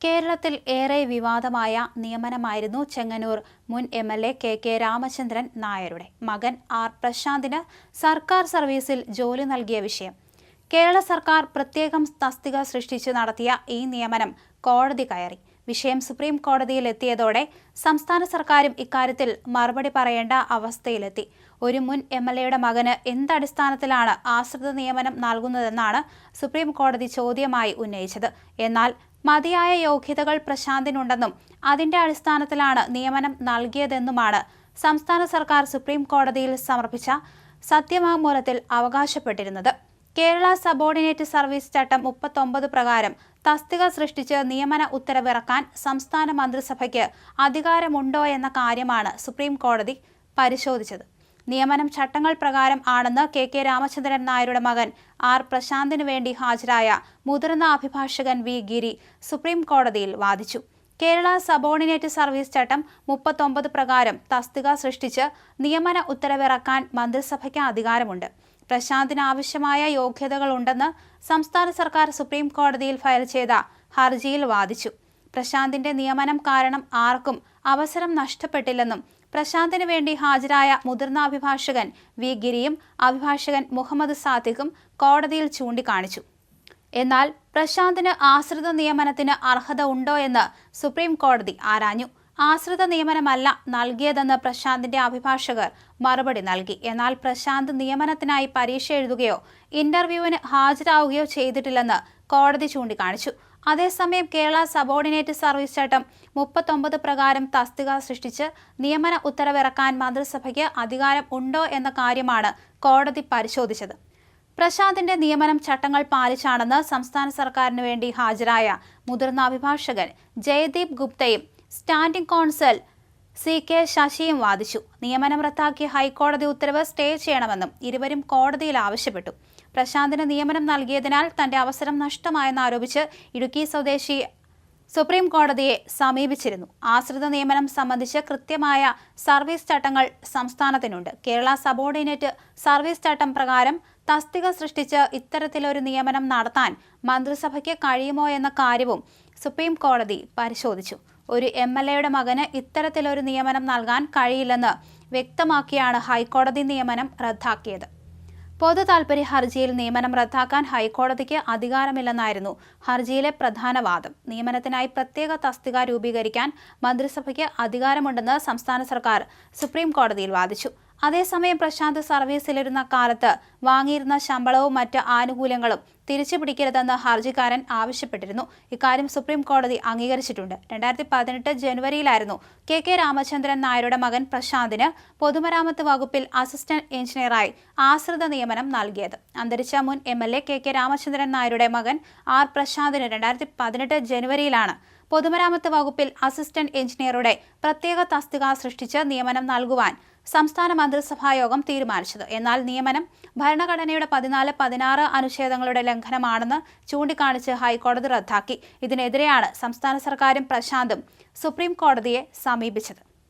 കേരളത്തിൽ ഏറെ വിവാദമായ നിയമനമായിരുന്നു ചെങ്ങന്നൂർ മുൻ എംഎൽഎ കെ രാമചന്ദ്രൻ നായരുടെ മകൻ ആർ പ്രശാന്തിന് സർക്കാർ സർവീസിൽ ജോലി നൽകിയ വിഷയം. കേരള സർക്കാർ പ്രത്യേകം തസ്തിക സൃഷ്ടിച്ച് നടത്തിയ ഈ നിയമനം കോടതി കയറി. വിഷയം സുപ്രീം കോടതിയിൽ എത്തിയതോടെ സംസ്ഥാന സർക്കാരും ഇക്കാര്യത്തിൽ മറുപടി പറയേണ്ട അവസ്ഥയിലെത്തി. ഒരു മുൻ എംഎൽഎയുടെ മകന് എന്തടിസ്ഥാനത്തിലാണ് ആശ്രിത നിയമനം നൽകുന്നതെന്നാണ് സുപ്രീം കോടതി ചോദ്യമായി ഉന്നയിച്ചത്. എന്നാൽ മതിയായ യോഗ്യതകൾ പ്രശാന്തിനുണ്ടെന്നും അതിന്റെ അടിസ്ഥാനത്തിലാണ് നിയമനം നൽകിയതെന്നുമാണ് സംസ്ഥാന സർക്കാർ സുപ്രീം കോടതിയിൽ സമർപ്പിച്ച സത്യവാങ്മൂലത്തിൽ അവകാശപ്പെട്ടിരുന്നത്. കേരള സബോർഡിനേറ്റ് സർവീസ് ചട്ടം 39 പ്രകാരം തസ്തിക സൃഷ്ടിച്ച് നിയമന ഉത്തരവിറക്കാൻ സംസ്ഥാന മന്ത്രിസഭയ്ക്ക് അധികാരമുണ്ടോ എന്ന കാര്യമാണ് സുപ്രീം കോടതി പരിശോധിച്ചത്. നിയമനം ചട്ടങ്ങൾ പ്രകാരം ആണെന്ന് കെ രാമചന്ദ്രൻ നായരുടെ മകൻ ആർ പ്രശാന്തിനു വേണ്ടി ഹാജരായ മുതിർന്ന അഭിഭാഷകൻ വി ഗിരി സുപ്രീം കോടതിയിൽ വാദിച്ചു. കേരള സബോർഡിനേറ്റ് സർവീസ് ചട്ടം 39 പ്രകാരം തസ്തിക സൃഷ്ടിച്ച് നിയമന ഉത്തരവിറക്കാൻ മന്ത്രിസഭയ്ക്ക് അധികാരമുണ്ട്. പ്രശാന്തിന് ആവശ്യമായ യോഗ്യതകളുണ്ടെന്ന് സംസ്ഥാന സർക്കാർ സുപ്രീം കോടതിയിൽ ഫയൽ ചെയ്ത ഹർജിയിൽ വാദിച്ചു. പ്രശാന്തിന്റെ നിയമനം കാരണം ആർക്കും അവസരം നഷ്ടപ്പെട്ടില്ലെന്നും പ്രശാന്തിന് വേണ്ടി ഹാജരായ മുതിർന്ന അഭിഭാഷകൻ വി ഗിരിയും അഭിഭാഷകൻ മുഹമ്മദ് സാദിഖും കോടതിയിൽ ചൂണ്ടിക്കാണിച്ചു. എന്നാൽ പ്രശാന്തിന് ആശ്രിത നിയമനത്തിന് അർഹത ഉണ്ടോ എന്ന് സുപ്രീം കോടതി ആരാഞ്ഞു. ആശ്രിത നിയമനമല്ല നൽകിയതെന്ന് പ്രശാന്തിന്റെ അഭിഭാഷകർ മറുപടി നൽകി. എന്നാൽ പ്രശാന്ത് നിയമനത്തിനായി പരീക്ഷ എഴുതുകയോ ഇന്റർവ്യൂവിന് ഹാജരാവുകയോ ചെയ്തിട്ടില്ലെന്ന് കോടതി ചൂണ്ടിക്കാണിച്ചു. അതേസമയം കേരള സബോർഡിനേറ്റ് സർവീസ് ചട്ടം 39 പ്രകാരം തസ്തിക സൃഷ്ടിച്ച് നിയമന ഉത്തരവിറക്കാൻ മന്ത്രിസഭയ്ക്ക് അധികാരം ഉണ്ടോ എന്ന കാര്യമാണ് കോടതി പരിശോധിച്ചത്. പ്രശാന്തിന്റെ നിയമനം ചട്ടങ്ങൾ പാലിച്ചാണെന്ന് സംസ്ഥാന സർക്കാരിന് വേണ്ടി ഹാജരായ മുതിർന്ന അഭിഭാഷകൻ ജയദീപ് ഗുപ്തയും സ്റ്റാൻഡിംഗ് കോൺസൽ CK ശശിയും വാദിച്ചു. നിയമനം റദ്ദാക്കിയ ഹൈക്കോടതി ഉത്തരവ് സ്റ്റേ ചെയ്യണമെന്നും ഇരുവരും കോടതിയിൽ ആവശ്യപ്പെട്ടു. പ്രശാന്തിന് നിയമനം നൽകിയതിനാൽ തന്റെ അവസരം നഷ്ടമായെന്നാരോപിച്ച് ഇടുക്കി സ്വദേശി സുപ്രീം കോടതിയെ സമീപിച്ചിരുന്നു. ആശ്രിത നിയമനം സംബന്ധിച്ച് കൃത്യമായ സർവീസ് ചട്ടങ്ങൾ സംസ്ഥാനത്തിനുണ്ട്. കേരള സബോർഡിനേറ്റ് സർവീസ് ചട്ടം പ്രകാരം തസ്തിക സൃഷ്ടിച്ച് ഇത്തരത്തിലൊരു നിയമനം നടത്താൻ മന്ത്രിസഭയ്ക്ക് കഴിയുമോ എന്ന കാര്യവും സുപ്രീം കോടതി പരിശോധിച്ചു. ഒരു എംഎൽഎയുടെ മകന് ഇത്തരത്തിലൊരു നിയമനം നൽകാൻ കഴിയില്ലെന്ന് വ്യക്തമാക്കിയാണ് ഹൈക്കോടതി നിയമനം റദ്ദാക്കിയത്. പൊതു താൽപര്യ ഹർജിയിൽ നിയമനം റദ്ദാക്കാൻ ഹൈക്കോടതിക്ക് അധികാരമില്ലെന്നായിരുന്നു ഹർജിയിലെ പ്രധാന വാദം. നിയമനത്തിനായി പ്രത്യേക തസ്തിക രൂപീകരിക്കാൻ മന്ത്രിസഭയ്ക്ക് അധികാരമുണ്ടെന്ന് സംസ്ഥാന സർക്കാർ സുപ്രീം കോടതിയിൽ വാദിച്ചു. അതേസമയം പ്രശാന്ത് സർവീസിലിരുന്ന കാലത്ത് വാങ്ങിയിരുന്ന ശമ്പളവും മറ്റ് ആനുകൂല്യങ്ങളും തിരിച്ചുപിടിക്കരുതെന്ന് ഹർജിക്കാരൻ ആവശ്യപ്പെട്ടിരുന്നു. ഇക്കാര്യം സുപ്രീം കോടതി അംഗീകരിച്ചിട്ടുണ്ട്. 2018 ജനുവരിയിലായിരുന്നു കെ രാമചന്ദ്രൻ നായരുടെ മകൻ പ്രശാന്തിന് പൊതുമരാമത്ത് വകുപ്പിൽ അസിസ്റ്റന്റ് എഞ്ചിനീയറായി ആശ്രിത നിയമനം നൽകിയത്. അന്തരിച്ച മുൻ എംഎൽഎ കെ രാമചന്ദ്രൻ നായരുടെ മകൻ ആർ പ്രശാന്തിന് 2018 ജനുവരിയിലാണ് പൊതുമരാമത്ത് വകുപ്പിൽ അസിസ്റ്റന്റ് എഞ്ചിനീയറുടെ പ്രത്യേക തസ്തിക സൃഷ്ടിച്ച് നിയമനം നൽകുവാൻ സംസ്ഥാന മന്ത്രിസഭായോഗം തീരുമാനിച്ചത്. എന്നാൽ നിയമനം ഭരണഘടനയുടെ 14, 16 അനുച്ഛേദങ്ങളുടെ ലംഘനമാണെന്ന് ചൂണ്ടിക്കാണിച്ച് ഹൈക്കോടതി റദ്ദാക്കി. ഇതിനെതിരെയാണ് സംസ്ഥാന സർക്കാരും പ്രശാന്തും സുപ്രീം കോടതിയെ സമീപിച്ചത്.